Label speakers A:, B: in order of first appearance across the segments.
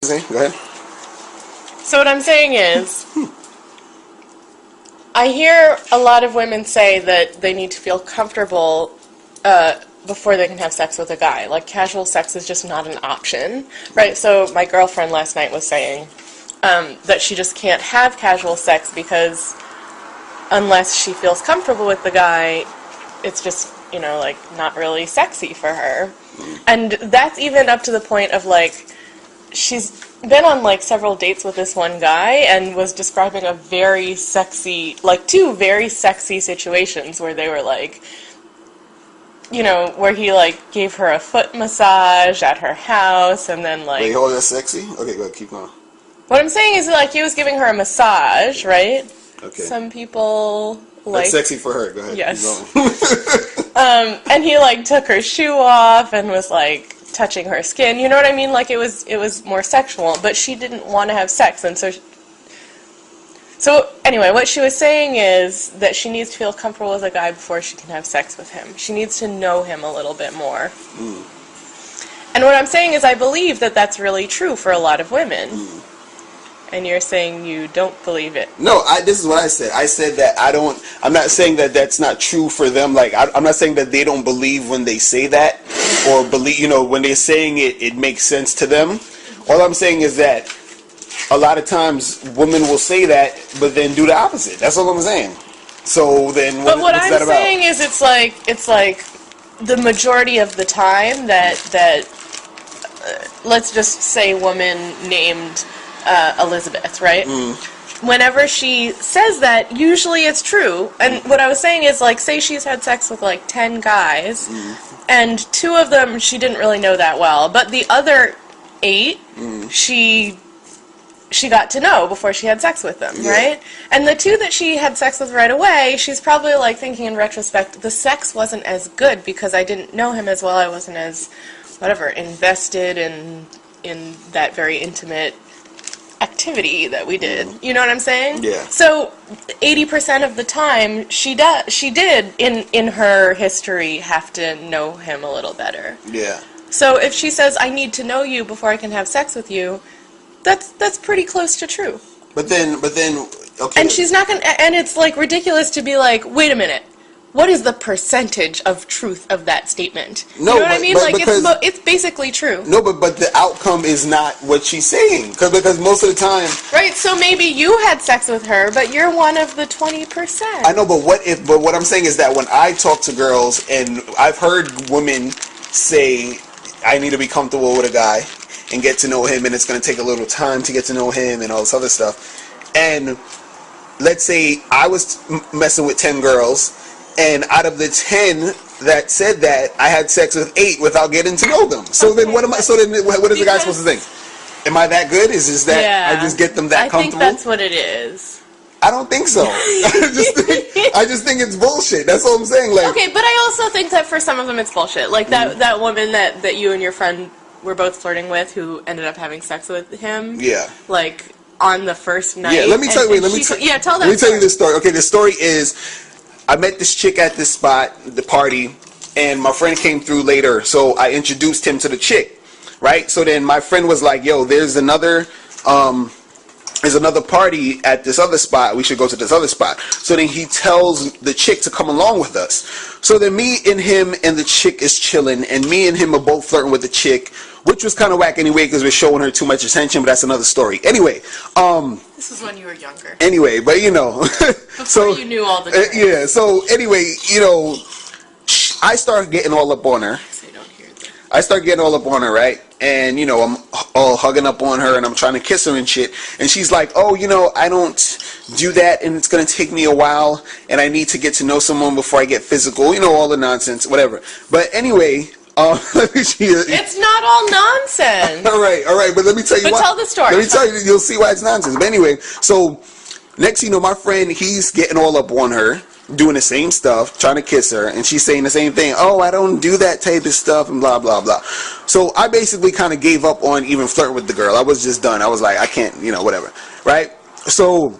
A: Go ahead.
B: So what I'm saying is, I hear a lot of women say that they need to feel comfortable before they can have sex with a guy. Like, casual sex is just not an option, right? So my girlfriend last night was saying that she just can't have casual sex because unless she feels comfortable with the guy, it's just, you know, like, not really sexy for her. And that's even up to the point of, like, she's been on, like, several dates with this one guy and was describing a very sexy, like, two very sexy situations where they were, like, you know, where he, like, gave her a foot massage at her house and then, like...
A: Wait, hold that sexy? Okay, go ahead, keep going.
B: What I'm saying is, like, he was giving her a massage, right?
A: Okay.
B: Some people like...
A: That's sexy for her, go ahead.
B: Yes. And he, like, took her shoe off and was, like, touching her skin. You know what I mean? Like, it was more sexual, but she didn't want to have sex, and so anyway, what she was saying is that she needs to feel comfortable with a guy before she can have sex with him. She needs to know him a little bit more. And what I'm saying is I believe that that's really true for a lot of women. And you're saying you don't believe it.
A: No, this is what I said. I said that I'm not saying that that's not true for them. Like, I'm not saying that they don't believe when they say that, or believe, you know, when they're saying it, it makes sense to them. All I'm saying is that a lot of times women will say that, but then do the opposite. That's all I'm saying. So then,
B: but what
A: what's
B: I'm
A: that about?
B: saying is, it's like the majority of the time that let's just say woman named Elizabeth, right? Whenever she says that, usually it's true. And what I was saying is, like, say she's had sex with, like, 10 guys, and 2 of them she didn't really know that well, but the other 8, she got to know before she had sex with them, right? And the 2 that she had sex with right away, she's probably, like, thinking in retrospect, the sex wasn't as good because I didn't know him as well, I wasn't as, whatever, invested in that very intimate activity that we did. You know what I'm saying?
A: Yeah.
B: So 80% of the time she did in her history have to know him a little better.
A: Yeah.
B: So if she says I need to know you before I can have sex with you, that's pretty close to true.
A: But then okay.
B: And she's not gonna, and it's like ridiculous to be like, wait a minute, what is the percentage of truth of that statement?
A: No,
B: you know what I mean? Like,
A: because,
B: it's basically true.
A: No, but the outcome is not what she's saying. Because most of the time...
B: Right, so maybe you had sex with her, but you're one of the 20%.
A: I know, but what I'm saying is that when I talk to girls, and I've heard women say, I need to be comfortable with a guy and get to know him, and it's going to take a little time to get to know him and all this other stuff. And let's say I was messing with 10 girls, and out of the 10 that said that, I had sex with 8 without getting to know them. So then what is the guy supposed to think? Am I that good? Is just that I just get them that comfortable?
B: I think that's what it is.
A: I don't think so. I just think it's bullshit. That's all I'm saying. Like,
B: okay, but I also think that for some of them it's bullshit. Like that woman that you and your friend were both flirting with, who ended up having sex with him.
A: Yeah.
B: Like on the first night.
A: Yeah. Let me tell you. Tell you this story. Okay, the story is, I met this chick at this spot, the party, and my friend came through later, so I introduced him to the chick, right? So then my friend was like, yo, there's another party at this other spot, we should go to this other spot. So then he tells the chick to come along with us. So then me and him and the chick is chilling, and me and him are both flirting with the chick, which was kind of whack anyway, because we're showing her too much attention, but that's another story. Anyway,
B: this was when you were younger.
A: Anyway, but you know.
B: Before you knew all the tricks.
A: Yeah, so anyway, you know, I started getting all up on her. I start getting all up on her, right? And, you know, I'm all hugging up on her, and I'm trying to kiss her and shit. And she's like, oh, you know, I don't do that, and it's going to take me a while, and I need to get to know someone before I get physical. You know, all the nonsense, whatever. But anyway...
B: it's not all nonsense.
A: all right, but let me tell you
B: why. Tell the story.
A: Let me tell you, you'll see why it's nonsense. But anyway, so next you know, my friend, he's getting all up on her, doing the same stuff, trying to kiss her, and she's saying the same thing. Oh, I don't do that type of stuff, and blah, blah, blah. So I basically kind of gave up on even flirting with the girl. I was just done. I was like, I can't, you know, whatever, right? So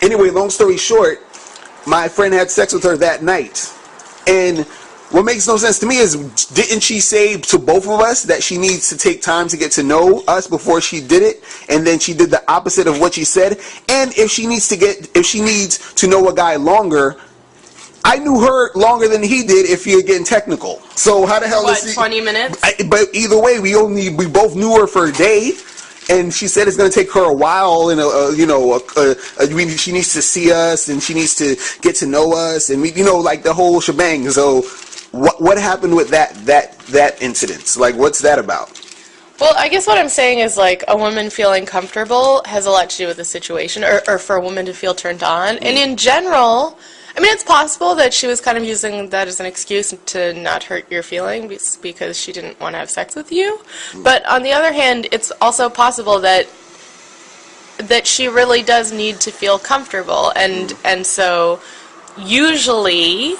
A: anyway, long story short, my friend had sex with her that night, and What makes no sense to me is, didn't she say to both of us that she needs to take time to get to know us before she did it, and then she did the opposite of what she said? And if she needs to know a guy longer, I knew her longer than he did, if you're getting technical. So how the hell
B: What,
A: is he?
B: 20 minutes?
A: But either way, we both knew her for a day. And she said it's going to take her a while, and she needs to see us, and she needs to get to know us, and like the whole shebang. So, what happened with that incident? Like, what's that about?
B: Well, I guess what I'm saying is, like, a woman feeling comfortable has a lot to do with the situation, or for a woman to feel turned on. And in general, I mean, it's possible that she was kind of using that as an excuse to not hurt your feelings because she didn't want to have sex with you. But on the other hand, it's also possible that she really does need to feel comfortable. And so usually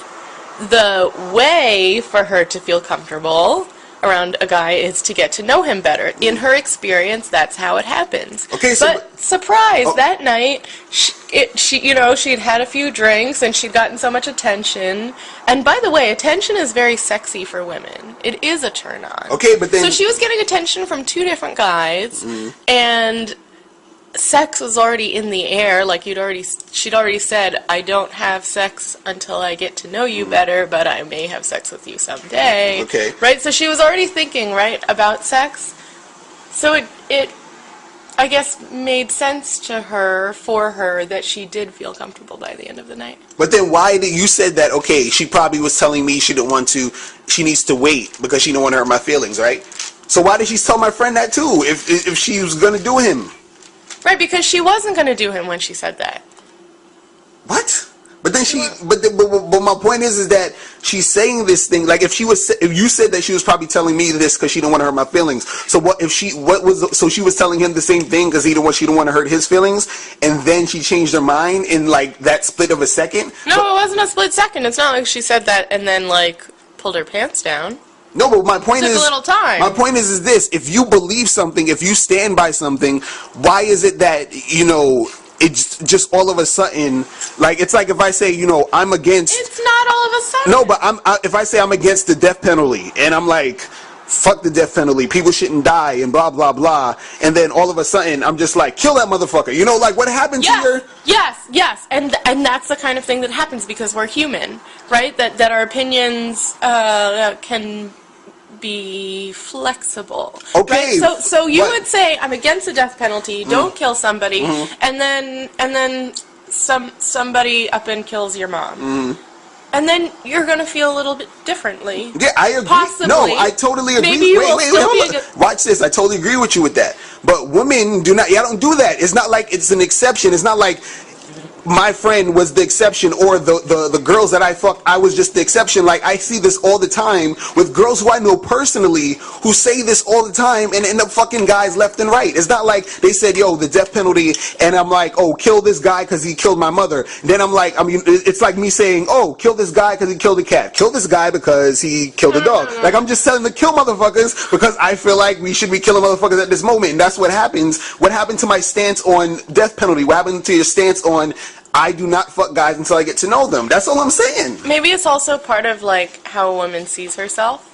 B: the way for her to feel comfortable around a guy is to get to know him better. In her experience, that's how it happens.
A: Okay, so
B: but surprise, that night, she'd had a few drinks and she'd gotten so much attention. And by the way, attention is very sexy for women. It is a turn on.
A: Okay, but then
B: so she was getting attention from two different guys, and sex was already in the air. Like she'd already said, I don't have sex until I get to know you better, but I may have sex with you someday.
A: Okay.
B: Right? So she was already thinking, right, about sex. So it I guess made sense to her, for her, that she did feel comfortable by the end of the night.
A: But then why did you said that, okay, she probably was telling me she needs to wait because she don't want to hurt my feelings, right? So why did she tell my friend that too, if she was going to do him?
B: Right, because she wasn't going to do him when she said that.
A: What? But then but my point is that she's saying this thing, like if you said that she was probably telling me this because she don't want to hurt my feelings. So she was telling him the same thing because she don't want to hurt his feelings, and then she changed her mind in like that split of a second?
B: No, it wasn't a split second. It's not like she said that and then like pulled her pants down.
A: No, but my point is,
B: a little time.
A: My point is this: if you believe something, if you stand by something, why is it that it's just all of a sudden, like it's like if I say I'm against.
B: It's not all of a sudden.
A: No, but if I say I'm against the death penalty, and I'm like, fuck the death penalty, people shouldn't die, and blah blah blah, and then all of a sudden I'm just like, kill that motherfucker. Like what happened to your?
B: Yes, and that's the kind of thing that happens because we're human, right? That our opinions can be flexible.
A: Okay.
B: Right? So you would say, I'm against the death penalty, don't kill somebody, and then somebody up and kills your mom. And then you're going to feel a little bit differently.
A: Yeah, I agree.
B: Possibly.
A: No, I totally agree.
B: Maybe you will still be
A: Watch this. I totally agree with you with that. But women do not. Yeah, don't do that. It's not like it's an exception. It's not like my friend was the exception, or the girls that I fucked, I was just the exception. Like I see this all the time with girls who I know personally who say this all the time and end up fucking guys left and right. It's not like they said, yo, the death penalty, and I'm like, oh, kill this guy because he killed my mother. Then I'm like, it's like me saying, oh, kill this guy because he killed a cat. Kill this guy because he killed a dog. Like I'm just telling them to kill motherfuckers because I feel like we should be killing motherfuckers at this moment. And that's what happens. What happened to my stance on death penalty? What happened to your stance on I do not fuck guys until I get to know them? That's all I'm saying.
B: Maybe it's also part of like how a woman sees herself,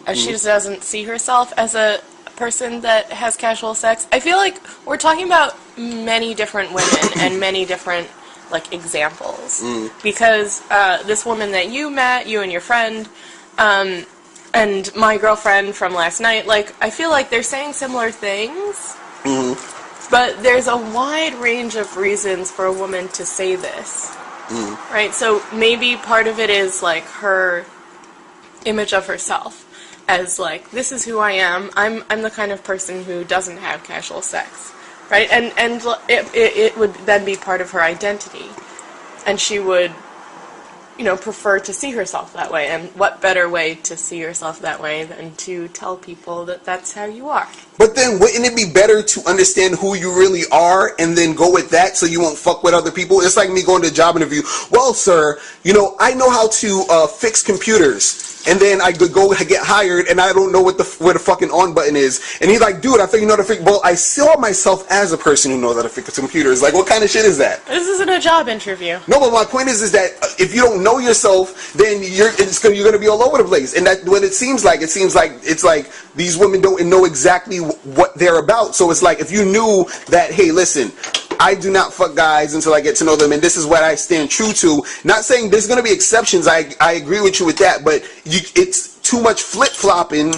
B: as she just doesn't see herself as a person that has casual sex. I feel like we're talking about many different women and many different like examples, because this woman that you met, you and your friend, and my girlfriend from last night, like I feel like they're saying similar things. But there's a wide range of reasons for a woman to say this, right? So maybe part of it is like her image of herself as like, this is who I am. I'm the kind of person who doesn't have casual sex, right? And it would then be part of her identity, and she would, prefer to see herself that way. And what better way to see yourself that way than to tell people that that's how you are?
A: But then wouldn't it be better to understand who you really are and then go with that so you won't fuck with other people? It's like me going to a job interview. Well, sir, I know how to fix computers. And then I could go get hired, and I don't know where the fucking on button is. And he's like, dude, I thought you know how to fix. Well, I saw myself as a person who knows how to fix computers. Like, what kind of shit is that?
B: This isn't a job interview.
A: No, but my point is that if you don't know yourself, then you're gonna be all over the place. And that what it seems like it's like these women don't know exactly what they're about. So it's like if you knew that, hey, listen, I do not fuck guys until I get to know them, and this is what I stand true to. Not saying there's going to be exceptions. I agree with you with that, but it's too much flip flopping,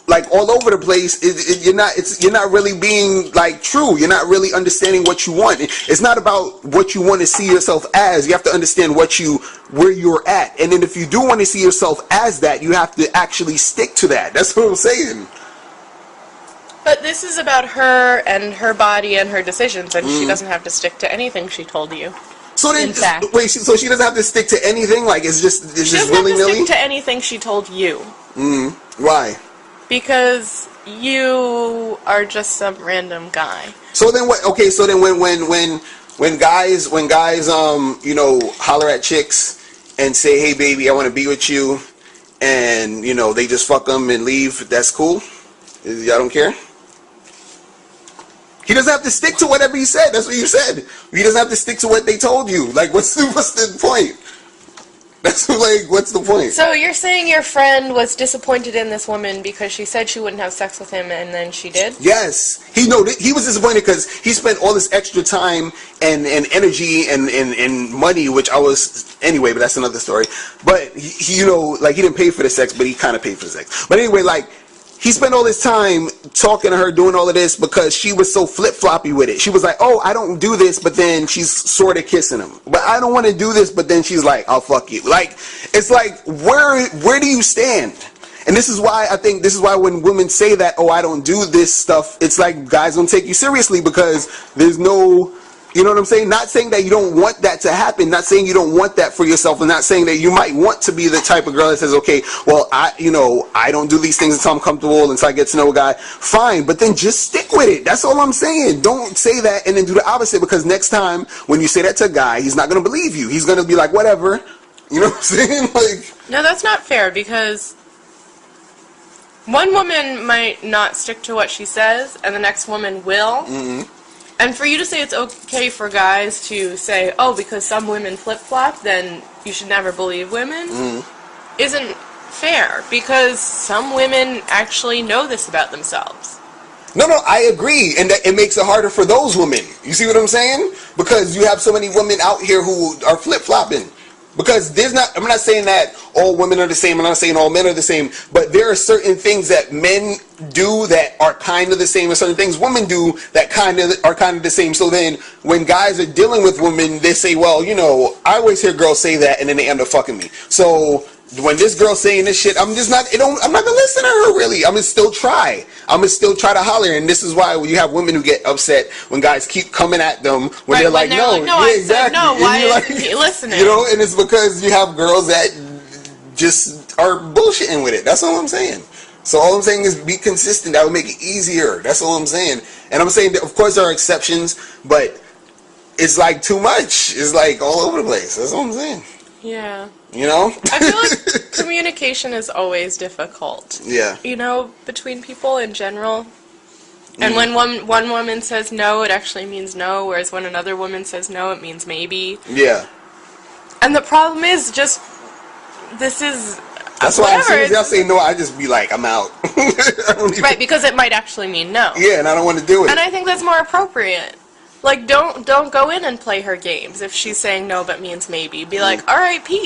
A: like all over the place. You're not really being like true. You're not really understanding what you want. It's not about what you want to see yourself as. You have to understand where you're at, and then if you do want to see yourself as that, you have to actually stick to that. That's what I'm saying.
B: But this is about her and her body and her decisions, and she doesn't have to stick to anything she told you.
A: So then, wait, so she doesn't have to stick to anything? Like, it's just willy-nilly?
B: She doesn't have to stick to anything she told you.
A: Why?
B: Because you are just some random guy.
A: So then what? Okay, so then when guys you know, holler at chicks and say, hey baby, I want to be with you, and you know they just fuck them and leave, that's cool? Y'all don't care? He doesn't have to stick to whatever he said. That's what you said. He doesn't have to stick to what they told you. Like, what's the point? That's like, what's the point?
B: So you're saying your friend was disappointed in this woman because she said she wouldn't have sex with him, and then she did?
A: Yes. He was disappointed because he spent all this extra time and energy and money, which I was anyway, but that's another story. But he you know, like, he didn't pay for the sex, but he kind of paid for the sex. But anyway, like, he spent all this time talking to her, doing all of this because she was so flip-floppy with it. She was like, oh, I don't do this, but then she's sort of kissing him. But I don't want to do this, but then she's like, I'll fuck you. Like, it's like, where do you stand? And this is why I think, this is why when women say that, oh, I don't do this stuff, it's like guys don't take you seriously because there's no... You know what I'm saying? Not saying that you don't want that to happen. Not saying you don't want that for yourself. And not saying that you might want to be the type of girl that says, okay, well, I don't do these things until I'm comfortable, until I get to know a guy. Fine, but then just stick with it. That's all I'm saying. Don't say that and then do the opposite, because next time when you say that to a guy, he's not going to believe you. He's going to be like, whatever. You know what I'm saying? Like,
B: no, that's not fair, because one woman might not stick to what she says, and the next woman will. Mm-hmm. And for you to say it's okay for guys to say, oh, because some women flip-flop, then you should never believe women, isn't fair, because some women actually know this about themselves.
A: No, I agree, and that it makes it harder for those women. You see what I'm saying? Because you have so many women out here who are flip-flopping. Because I'm not saying that all women are the same, I'm not saying all men are the same, but there are certain things that men do that are kind of the same, and certain things women do that are kind of the same. So then when guys are dealing with women, they say, well, you know, I always hear girls say that, and then they end up fucking me. So when this girl's saying this shit, I'm not gonna listen to her really. I'm gonna still try to holler, and this is why you have women who get upset when guys keep coming at them when they're like, no, yeah, exactly.
B: No, why isn't he listening?
A: You know, and it's because you have girls that just are bullshitting with it. That's all I'm saying. So all I'm saying is be consistent. That would make it easier. That's all I'm saying. And I'm saying that, of course, there are exceptions, but it's like too much. It's like all over the place. That's all I'm saying.
B: Yeah.
A: You know?
B: I feel like communication is always difficult.
A: Yeah.
B: You know, between people in general. And when one woman says no, it actually means no, whereas when another woman says no, it means maybe.
A: Yeah.
B: And the problem is just, this is...
A: That's why as soon as y'all say no, I just be like, I'm out.
B: Right, because it might actually mean no.
A: Yeah, and I don't want to do it.
B: And I think that's more appropriate. Like, don't go in and play her games if she's saying no but means maybe. Be like, all right, peace.